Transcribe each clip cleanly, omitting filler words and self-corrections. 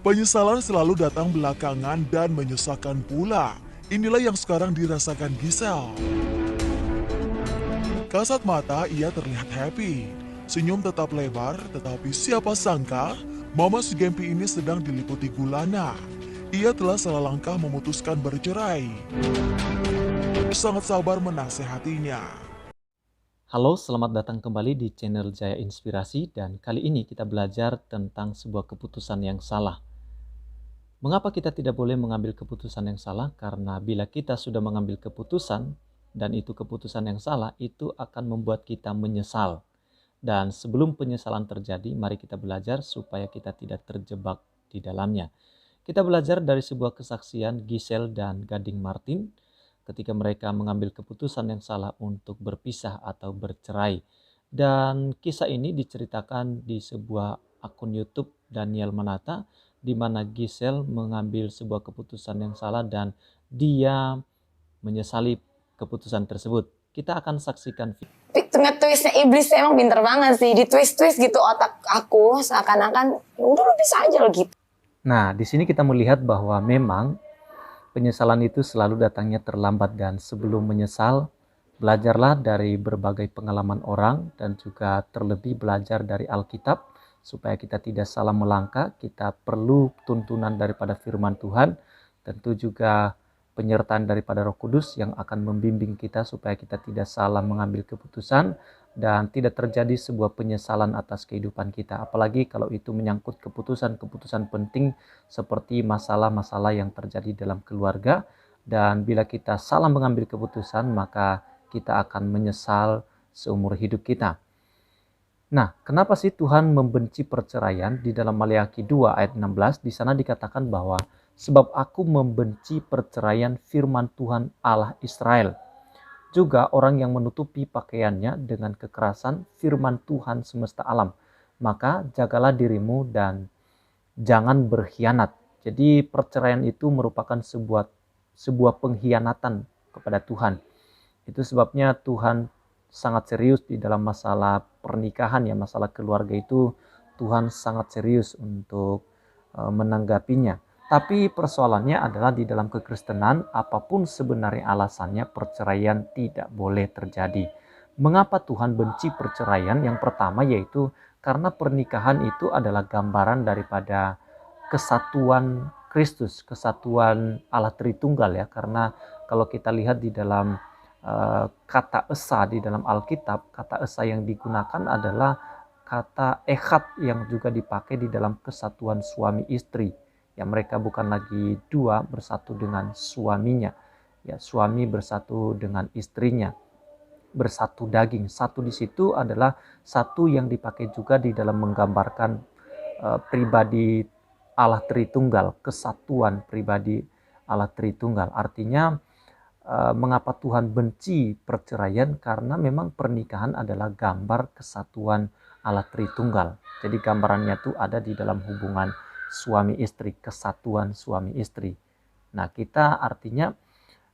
Penyesalan selalu datang belakangan dan menyusahkan pula. Inilah yang sekarang dirasakan Giselle. Kasat mata ia terlihat happy. Senyum tetap lebar, tetapi siapa sangka Mama si Gempi ini sedang diliputi gulana. Ia telah salah langkah memutuskan bercerai. Sangat sabar menasehatinya. Halo, selamat datang kembali di channel Jaya Inspirasi dan kali ini kita belajar tentang sebuah keputusan yang salah. Mengapa kita tidak boleh mengambil keputusan yang salah? Karena bila kita sudah mengambil keputusan dan itu keputusan yang salah, itu akan membuat kita menyesal. Dan sebelum penyesalan terjadi, mari kita belajar supaya kita tidak terjebak di dalamnya. Kita belajar dari sebuah kesaksian Giselle dan Gading Martin ketika mereka mengambil keputusan yang salah untuk berpisah atau bercerai. Dan kisah ini diceritakan di sebuah akun YouTube Daniel Manata, di mana Giselle mengambil sebuah keputusan yang salah dan dia menyesali keputusan tersebut. Kita akan saksikan video. Twistnya iblis emang pinter banget sih, di twist gitu otak aku seakan-akan ya udah lu bisa aja lo gitu. Nah, di sini kita melihat bahwa memang penyesalan itu selalu datangnya terlambat dan sebelum menyesal, belajarlah dari berbagai pengalaman orang dan juga terlebih belajar dari Alkitab supaya kita tidak salah melangkah. Kita perlu tuntunan daripada firman Tuhan, tentu juga penyertaan daripada Roh Kudus yang akan membimbing kita supaya kita tidak salah mengambil keputusan dan tidak terjadi sebuah penyesalan atas kehidupan kita. Apalagi kalau itu menyangkut keputusan-keputusan penting seperti masalah-masalah yang terjadi dalam keluarga. Dan bila kita salah mengambil keputusan, maka kita akan menyesal seumur hidup kita. Nah, kenapa sih Tuhan membenci perceraian? Di dalam Maleakhi 2 ayat 16, di sana dikatakan bahwa sebab aku membenci perceraian firman Tuhan Allah Israel. Juga orang yang menutupi pakaiannya dengan kekerasan firman Tuhan semesta alam. Maka jagalah dirimu dan jangan berkhianat. Jadi perceraian itu merupakan sebuah pengkhianatan kepada Tuhan. Itu sebabnya Tuhan sangat serius di dalam masalah pernikahan ya, masalah keluarga itu Tuhan sangat serius untuk menanggapinya. Tapi persoalannya adalah di dalam kekristenan, apapun sebenarnya alasannya, perceraian tidak boleh terjadi. Mengapa Tuhan benci perceraian? Yang pertama yaitu karena pernikahan itu adalah gambaran daripada kesatuan Kristus, kesatuan Allah Tritunggal ya. Karena kalau kita lihat di dalam kata esa di dalam Alkitab, kata esa yang digunakan adalah kata echad yang juga dipakai di dalam kesatuan suami istri. Ya, mereka bukan lagi dua bersatu dengan suaminya. Ya, suami bersatu dengan istrinya, bersatu daging. Satu di situ adalah satu yang dipakai juga di dalam menggambarkan pribadi Allah Tritunggal, kesatuan pribadi Allah Tritunggal. Artinya mengapa Tuhan benci perceraian? Karena memang pernikahan adalah gambar kesatuan Allah Tritunggal. Jadi gambarannya itu ada di dalam hubungan suami istri, kesatuan suami istri. Nah, kita artinya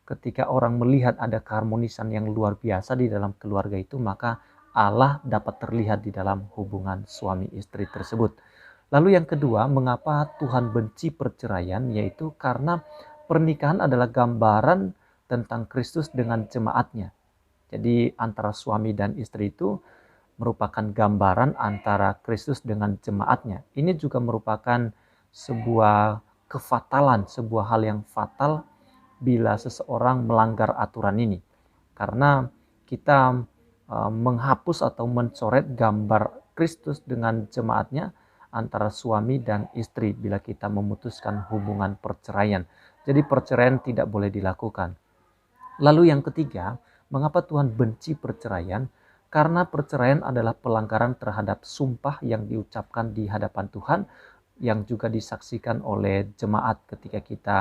ketika orang melihat ada keharmonisan yang luar biasa di dalam keluarga itu, maka Allah dapat terlihat di dalam hubungan suami istri tersebut. Lalu yang kedua, mengapa Tuhan benci perceraian? Yaitu karena pernikahan adalah gambaran tentang Kristus dengan jemaatnya. Jadi antara suami dan istri itu merupakan gambaran antara Kristus dengan jemaatnya. Ini juga merupakan sebuah kefatalan, sebuah hal yang fatal bila seseorang melanggar aturan ini. Karena kita menghapus atau mencoret gambar Kristus dengan jemaatnya antara suami dan istri bila kita memutuskan hubungan perceraian. Jadi perceraian tidak boleh dilakukan. Lalu yang ketiga, mengapa Tuhan benci perceraian? Karena perceraian adalah pelanggaran terhadap sumpah yang diucapkan di hadapan Tuhan, yang juga disaksikan oleh jemaat ketika kita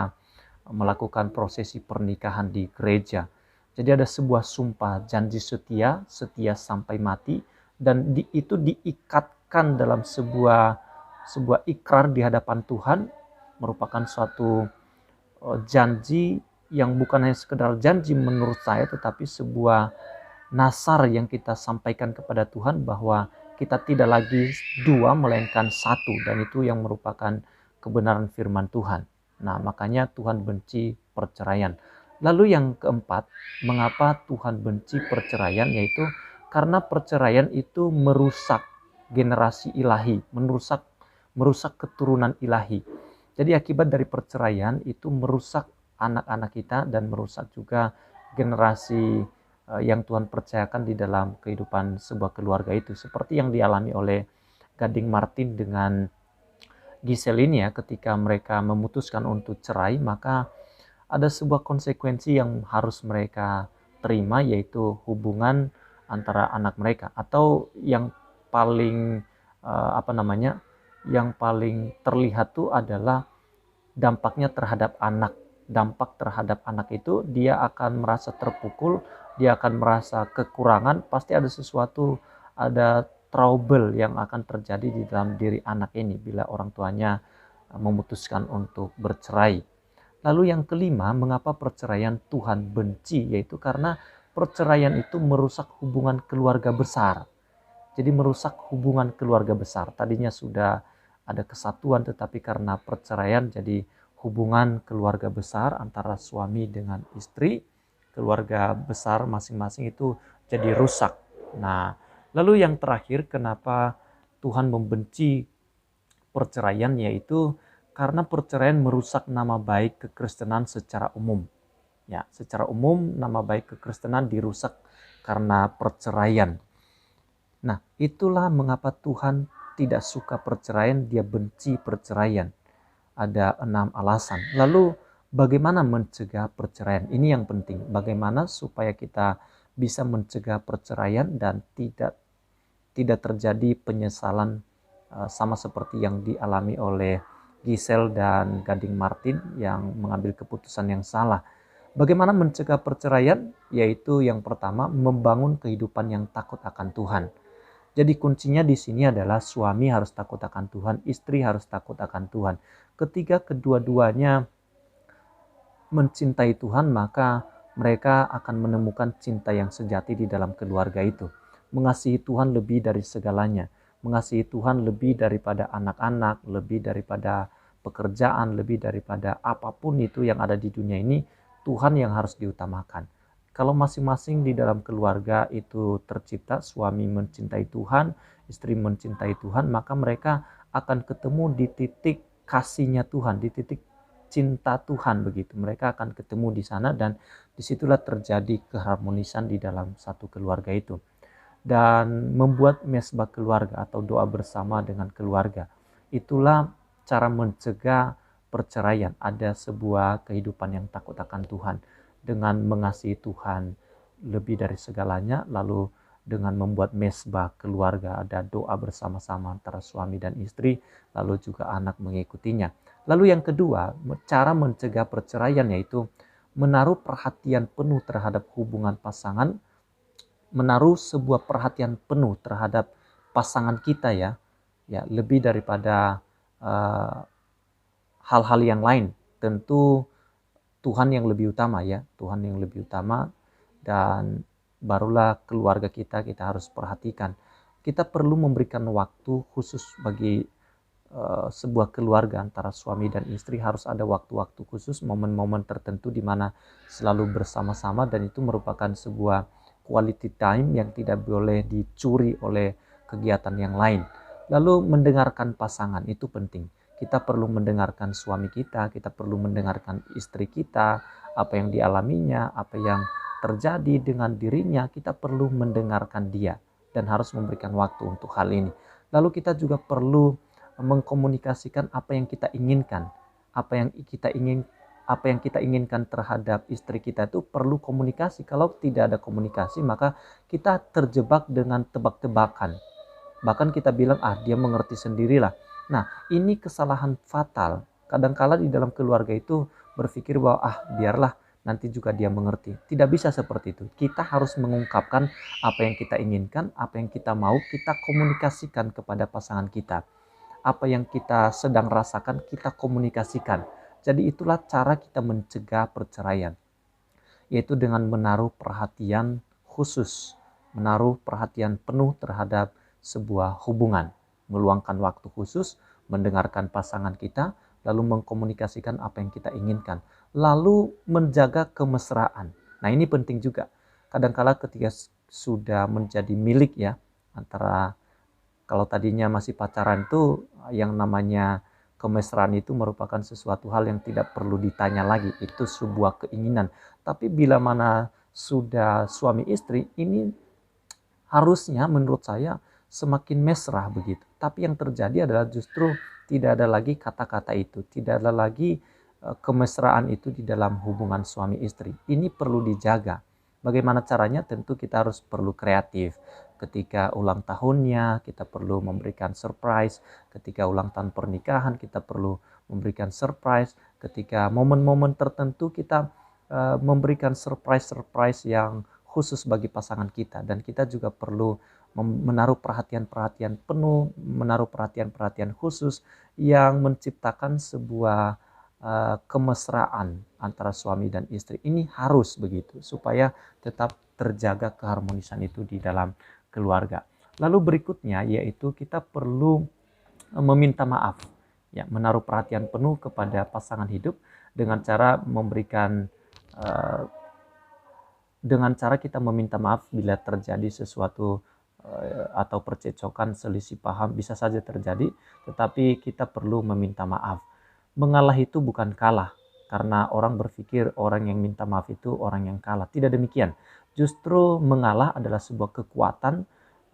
melakukan prosesi pernikahan di gereja. Jadi ada sebuah sumpah janji setia, setia sampai mati, dan itu diikatkan dalam sebuah ikrar di hadapan Tuhan, merupakan suatu janji yang bukan hanya sekedar janji menurut saya, tetapi sebuah nasar yang kita sampaikan kepada Tuhan bahwa kita tidak lagi dua melainkan satu, dan itu yang merupakan kebenaran firman Tuhan. Nah, makanya Tuhan benci perceraian. Lalu yang keempat, mengapa Tuhan benci perceraian, yaitu karena perceraian itu merusak generasi ilahi, merusak keturunan ilahi. Jadi akibat dari perceraian itu merusak anak-anak kita dan merusak juga generasi yang Tuhan percayakan di dalam kehidupan sebuah keluarga itu. Seperti yang dialami oleh Gading Martin dengan Giselle ini ya, ketika mereka memutuskan untuk cerai, maka ada sebuah konsekuensi yang harus mereka terima, yaitu hubungan antara anak mereka, atau yang paling yang paling terlihat tuh adalah dampaknya terhadap anak. Dampak terhadap anak itu, dia akan merasa terpukul, dia akan merasa kekurangan, pasti ada sesuatu, ada trouble yang akan terjadi di dalam diri anak ini bila orang tuanya memutuskan untuk bercerai. Lalu yang kelima, mengapa perceraian Tuhan benci, yaitu karena perceraian itu merusak hubungan keluarga besar. Jadi merusak hubungan keluarga besar. Tadinya sudah ada kesatuan, tetapi karena perceraian jadi hubungan keluarga besar antara suami dengan istri, keluarga besar masing-masing itu jadi rusak. Nah, lalu yang terakhir, kenapa Tuhan membenci perceraian, yaitu karena perceraian merusak nama baik kekristenan secara umum. Ya, secara umum nama baik kekristenan dirusak karena perceraian. Nah, itulah mengapa Tuhan tidak suka perceraian, dia benci perceraian. Ada 6 alasan. Lalu bagaimana mencegah perceraian? Ini yang penting. Bagaimana supaya kita bisa mencegah perceraian dan tidak terjadi penyesalan sama seperti yang dialami oleh Giselle dan Gading Martin yang mengambil keputusan yang salah. Bagaimana mencegah perceraian? Yaitu yang pertama, membangun kehidupan yang takut akan Tuhan. Jadi kuncinya di sini adalah suami harus takut akan Tuhan, istri harus takut akan Tuhan. Ketika kedua-duanya mencintai Tuhan, maka mereka akan menemukan cinta yang sejati di dalam keluarga itu. Mengasihi Tuhan lebih dari segalanya. Mengasihi Tuhan lebih daripada anak-anak, lebih daripada pekerjaan, lebih daripada apapun itu yang ada di dunia ini. Tuhan yang harus diutamakan. Kalau masing-masing di dalam keluarga itu tercipta, suami mencintai Tuhan, istri mencintai Tuhan, maka mereka akan ketemu di titik kasihnya Tuhan, di titik cinta Tuhan begitu. Mereka akan ketemu di sana dan disitulah terjadi keharmonisan di dalam satu keluarga itu. Dan membuat mesbah keluarga atau doa bersama dengan keluarga. Itulah cara mencegah perceraian. Ada sebuah kehidupan yang takut akan Tuhan. Dengan mengasihi Tuhan lebih dari segalanya, lalu dengan membuat mesbah keluarga, ada doa bersama-sama antara suami dan istri, lalu juga anak mengikutinya. Lalu yang kedua, cara mencegah perceraian yaitu menaruh perhatian penuh terhadap hubungan pasangan, menaruh sebuah perhatian penuh terhadap pasangan kita ya lebih daripada hal-hal yang lain. Tentu Tuhan yang lebih utama ya, Tuhan yang lebih utama, dan barulah keluarga kita harus perhatikan. Kita perlu memberikan waktu khusus bagi sebuah keluarga antara suami dan istri. Harus ada waktu-waktu khusus, momen-momen tertentu di mana selalu bersama-sama, dan itu merupakan sebuah quality time yang tidak boleh dicuri oleh kegiatan yang lain. Lalu mendengarkan pasangan itu penting. Kita perlu mendengarkan suami kita perlu mendengarkan istri kita, apa yang dialaminya, apa yang terjadi dengan dirinya, kita perlu mendengarkan dia dan harus memberikan waktu untuk hal ini. Lalu kita juga perlu mengkomunikasikan apa yang kita inginkan, apa yang kita inginkan terhadap istri kita itu perlu komunikasi. Kalau tidak ada komunikasi, maka kita terjebak dengan tebak-tebakan. Bahkan kita bilang, dia mengerti sendirilah. Nah, ini kesalahan fatal. Kadangkala di dalam keluarga itu berpikir bahwa biarlah nanti juga dia mengerti. Tidak bisa seperti itu. Kita harus mengungkapkan apa yang kita inginkan, apa yang kita mau, kita komunikasikan kepada pasangan kita. Apa yang kita sedang rasakan, kita komunikasikan. Jadi itulah cara kita mencegah perceraian. Yaitu dengan menaruh perhatian khusus, menaruh perhatian penuh terhadap sebuah hubungan. Meluangkan waktu khusus, mendengarkan pasangan kita, lalu mengkomunikasikan apa yang kita inginkan, lalu menjaga kemesraan. Nah, ini penting juga. Kadangkala ketika sudah menjadi milik ya, antara kalau tadinya masih pacaran tuh yang namanya kemesraan itu merupakan sesuatu hal yang tidak perlu ditanya lagi, itu sebuah keinginan. Tapi bila mana sudah suami istri, ini harusnya menurut saya semakin mesra begitu. Tapi yang terjadi adalah justru tidak ada lagi kata-kata itu, tidak ada lagi kemesraan itu di dalam hubungan suami istri. Ini perlu dijaga. Bagaimana caranya? Tentu kita harus perlu kreatif. Ketika ulang tahunnya, kita perlu memberikan surprise. Ketika ulang tahun pernikahan, kita perlu memberikan surprise. Ketika momen-momen tertentu, kita memberikan surprise-surprise yang khusus bagi pasangan kita. Dan kita juga perlu menaruh perhatian-perhatian penuh, menaruh perhatian-perhatian khusus yang menciptakan sebuah kemesraan antara suami dan istri. Ini harus begitu supaya tetap terjaga keharmonisan itu di dalam keluarga. Lalu berikutnya yaitu kita perlu meminta maaf, ya, menaruh perhatian penuh kepada pasangan hidup dengan cara memberikan dengan cara kita meminta maaf bila terjadi sesuatu atau percecokan, selisih paham bisa saja terjadi, tetapi kita perlu meminta maaf. Mengalah itu bukan kalah, karena orang berpikir orang yang minta maaf itu orang yang kalah. Tidak demikian. Justru mengalah adalah sebuah kekuatan.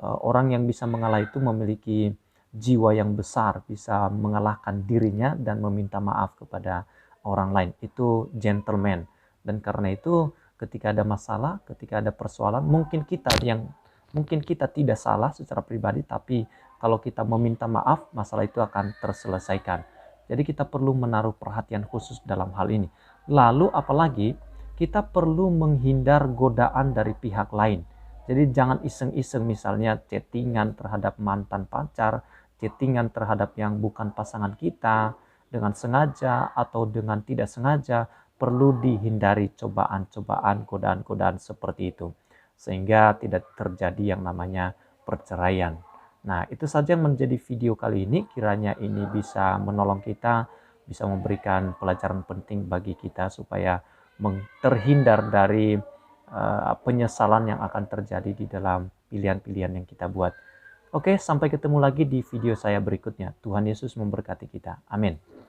Orang yang bisa mengalah itu memiliki jiwa yang besar, bisa mengalahkan dirinya dan meminta maaf kepada orang lain. Itu gentleman. Dan karena itu ketika ada masalah, ketika ada persoalan, mungkin kita tidak salah secara pribadi, tapi kalau kita meminta maaf, masalah itu akan terselesaikan. Jadi kita perlu menaruh perhatian khusus dalam hal ini. Lalu apalagi kita perlu menghindar godaan dari pihak lain. Jadi jangan iseng-iseng misalnya chattingan terhadap mantan pacar, chattingan terhadap yang bukan pasangan kita, dengan sengaja atau dengan tidak sengaja. Perlu dihindari cobaan-cobaan, godaan-godaan seperti itu. Sehingga tidak terjadi yang namanya perceraian. Nah, itu saja yang menjadi video kali ini. Kiranya ini bisa menolong kita, bisa memberikan pelajaran penting bagi kita supaya terhindar dari penyesalan yang akan terjadi di dalam pilihan-pilihan yang kita buat. Oke, sampai ketemu lagi di video saya berikutnya. Tuhan Yesus memberkati kita. Amin.